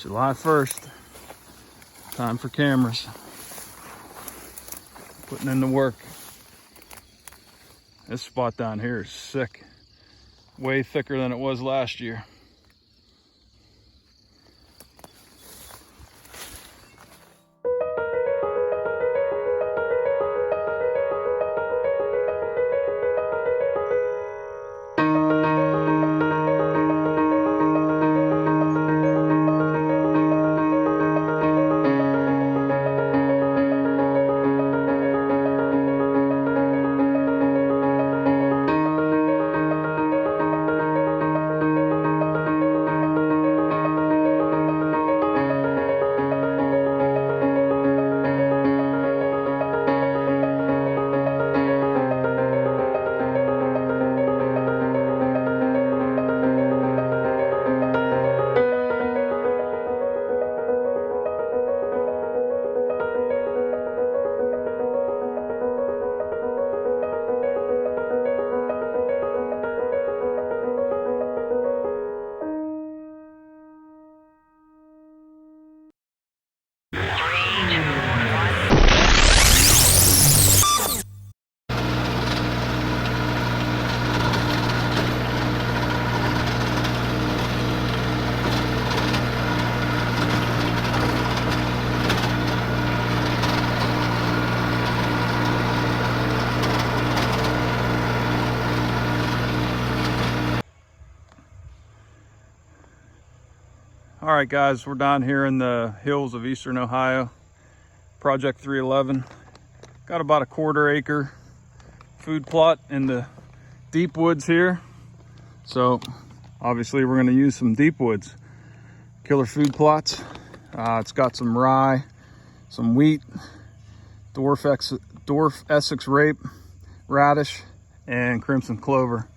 July 1st, time for cameras. Putting in the work. This spot down here is sick. Way thicker than it was last year. All right, guys, we're down here in the hills of eastern Ohio, Project 311. Got about a 1/4 acre food plot in the deep woods here. So obviously we're gonna use some deep woods killer food plots. It's got some rye, some wheat, dwarf Essex rape, radish, and crimson clover.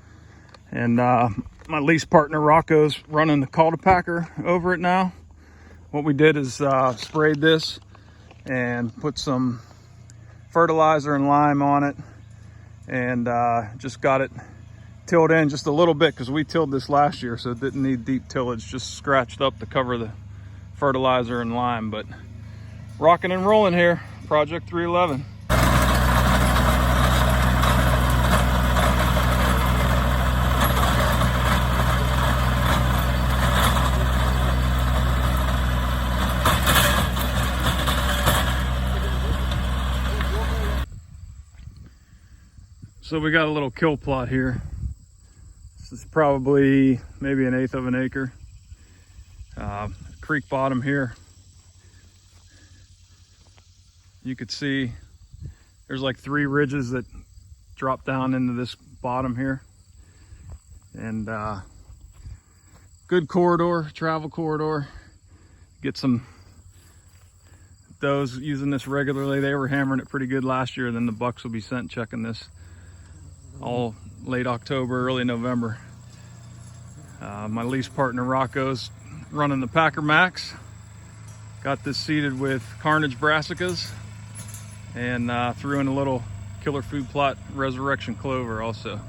And my lease partner Rocco's running the cultipacker over it now. What we did is sprayed this and put some fertilizer and lime on it, and just got it tilled in just a little bit because we tilled this last year, so it didn't need deep tillage, just scratched up to cover the fertilizer and lime. But rocking and rolling here, Project 311. So we got a little kill plot here. This is probably maybe 1/8 of an acre. Creek bottom here. You could see there's like 3 ridges that drop down into this bottom here. And good corridor, travel corridor. Get some does using this regularly. They were hammering it pretty good last year. Then the bucks will be sent checking this all late October, early November. My lease partner Rocco's running the Packer Max. Got this seeded with Carnage brassicas, and threw in a little killer food plot resurrection clover also.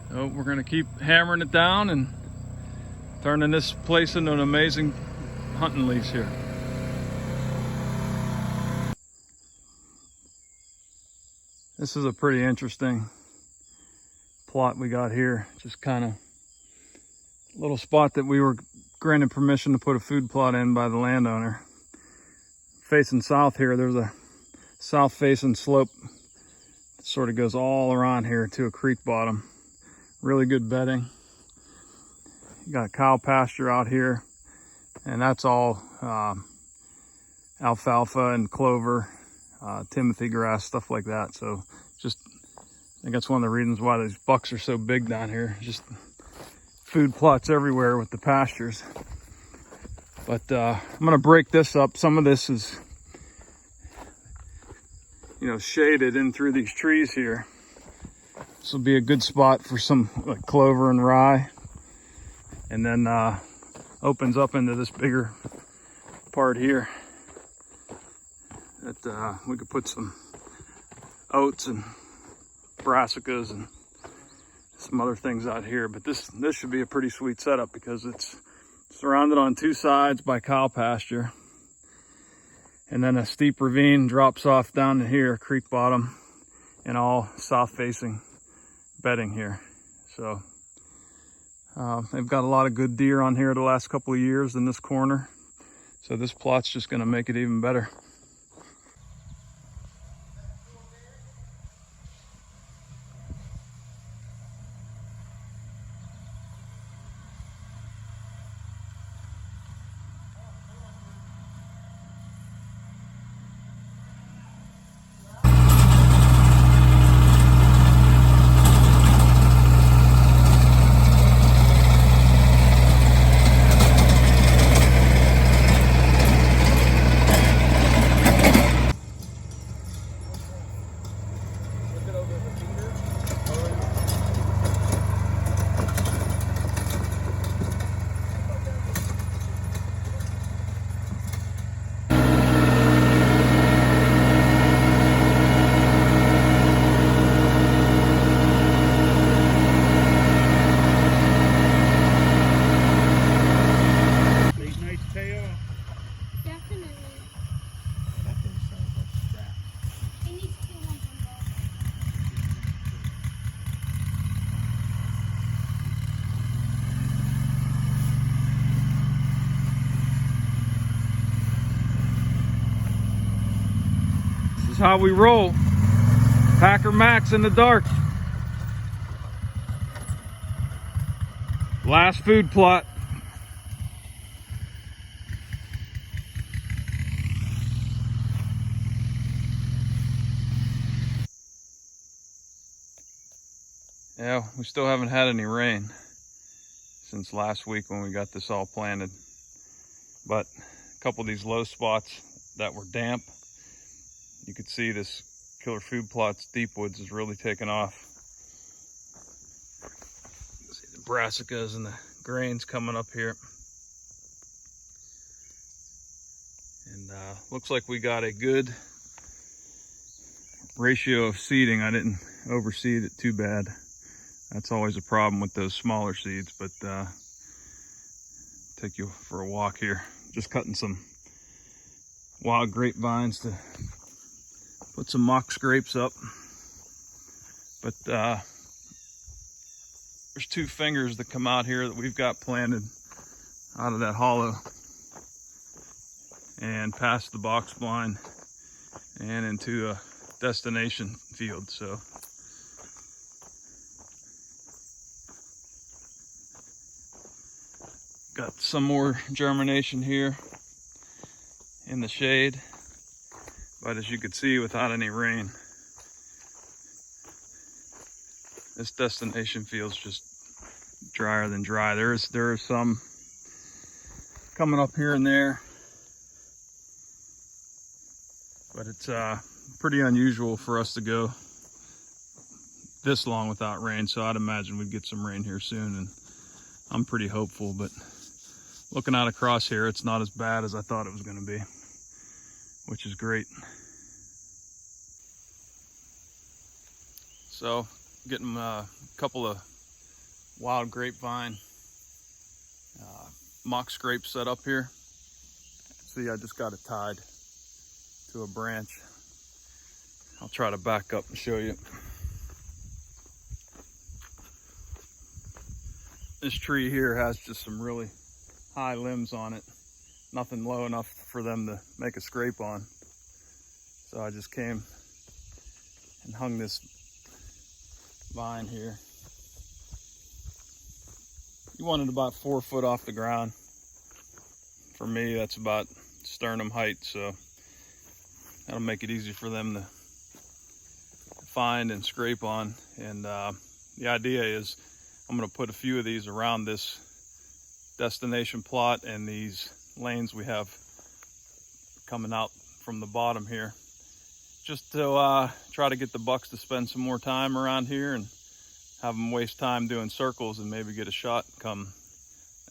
So we're gonna keep hammering it down and turning this place into an amazing hunting lease here. This is a pretty interesting plot we got here. Just kind of little spot that we were granted permission to put a food plot in by the landowner. Facing south here, there's a south facing slope that sort of goes all around here to a creek bottom. Really good bedding. You got a cow pasture out here, and that's all alfalfa and clover, Timothy grass, stuff like that. So just, I think that's one of the reasons why these bucks are so big down here. Just food plots everywhere with the pastures. But I'm gonna break this up. Some of this is, shaded in through these trees here. This will be a good spot for some like clover and rye. And then opens up into this bigger part here that we could put some oats and brassicas and some other things out here. But this should be a pretty sweet setup because it's Surrounded on two sides by cow pasture. And then a steep ravine drops off down to here, creek bottom, and all south facing bedding here. So they've got a lot of good deer on here the last couple of years in this corner. So this plot's just gonna make it even better. This is how we roll. Packer Max in the dark. Last food plot. Yeah, we still haven't had any rain since last week when we got this all planted. But a couple of these low spots that were damp, you could see this killer food plots deep woods is really taking off. See the brassicas and the grains coming up here. And looks like we got a good ratio of seeding. I didn't overseed it too bad. That's always a problem with those smaller seeds, but take you for a walk here. Just cutting some wild grapevines to put some mock scrapes up. But there's two fingers that come out here that we've got planted out of that hollow and past the box blind and into a destination field. So got some more germination here in the shade, but as you can see, without any rain, this destination field's just drier than dry. There are some coming up here and there, but it's pretty unusual for us to go this long without rain. So I'd imagine we'd get some rain here soon, and I'm pretty hopeful. But looking out across here, it's not as bad as I thought it was going to be, which is great. So getting a couple of wild grapevine mock scrapes set up here. See, I just got it tied to a branch. I'll try to back up and show you. This tree here has just some really high limbs on it. Nothing low enough for them to make a scrape on. So I just came and hung this vine here. You want it about 4 foot off the ground. For me, that's about sternum height, so that'll make it easy for them to find and scrape on. And the idea is I'm going to put a few of these around this destination plot and these lanes we have coming out from the bottom here, just to try to get the bucks to spend some more time around here and have them waste time doing circles and maybe get a shot come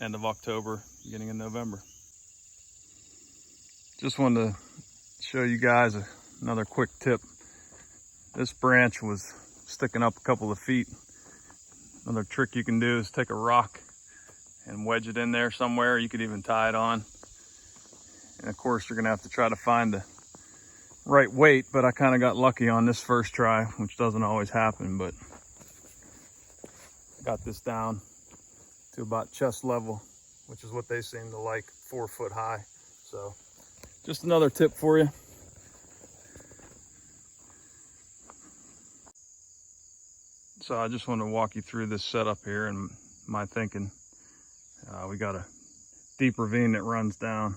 end of October, beginning of November. Just wanted to show you guys another quick tip. This branch was sticking up a couple of feet. Another trick you can do is take a rock and wedge it in there somewhere. You could even tie it on. And of course, you're gonna have to try to find the right weight, but I kind of got lucky on this first try, which doesn't always happen, but got this down to about chest level, which is what they seem to like, 4 foot high. So just another tip for you. So I just want to walk you through this setup here and my thinking. We got a deep ravine that runs down,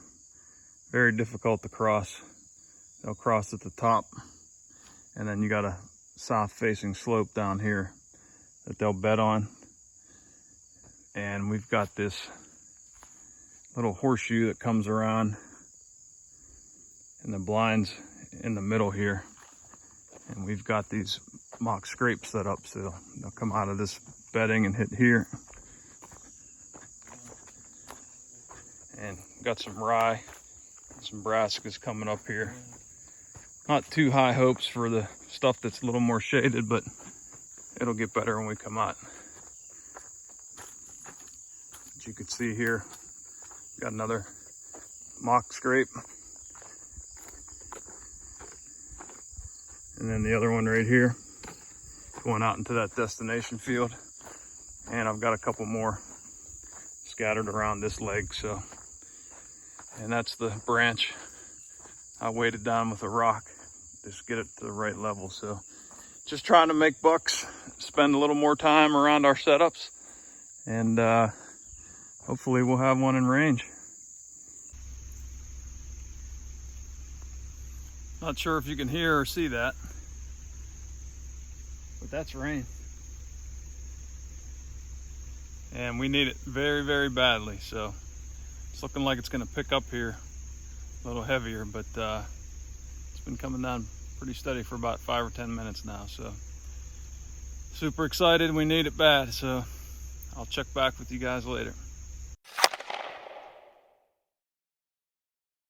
very difficult to cross. They'll cross at the top, and then you got a south facing slope down here that they'll bed on. And we've got this little horseshoe that comes around, and the blinds in the middle here. And we've got these mock scrapes set up, so they'll come out of this bedding and hit here. And got some rye, some brassicas coming up here. Not too high hopes for the stuff that's a little more shaded, but it'll get better when we come out. As you can see here, got another mock scrape. And then the other one right here, going out into that destination field. And I've got a couple more scattered around this leg, so. And that's the branch I weighted down with a rock, just get it to the right level. So just trying to make bucks, spend a little more time around our setups, and hopefully we'll have one in range. Not sure if you can hear or see that, but that's rain. And we need it very, very badly. So it's looking like it's gonna pick up here a little heavier, but it's been coming down pretty steady for about 5 or 10 minutes now. So super excited, we need it bad. So I'll check back with you guys later.